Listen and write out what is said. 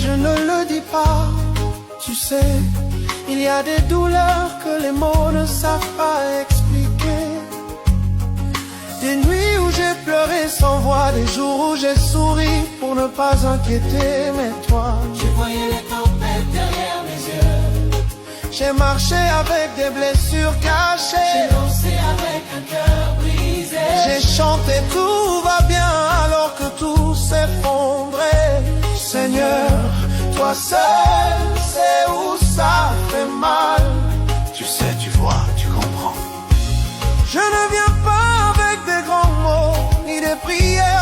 je ne le dis pas. Tu sais, il y a des douleurs que les mots ne savent pas expliquer. Des nuits où j'ai pleuré sans voix, des jours où j'ai souri pour ne pas inquiéter. Mais toi, je voyais les tempêtes derrière mes yeux. J'ai marché avec des blessures cachées. J'ai dansé avec un cœur brisé. J'ai chanté tout va bien alors que tout s'effondrait. Seigneur, toi seul sais où ça fait mal. Tu sais, tu vois, tu comprends. Je ne viens pas avec des grands mots ni des prières.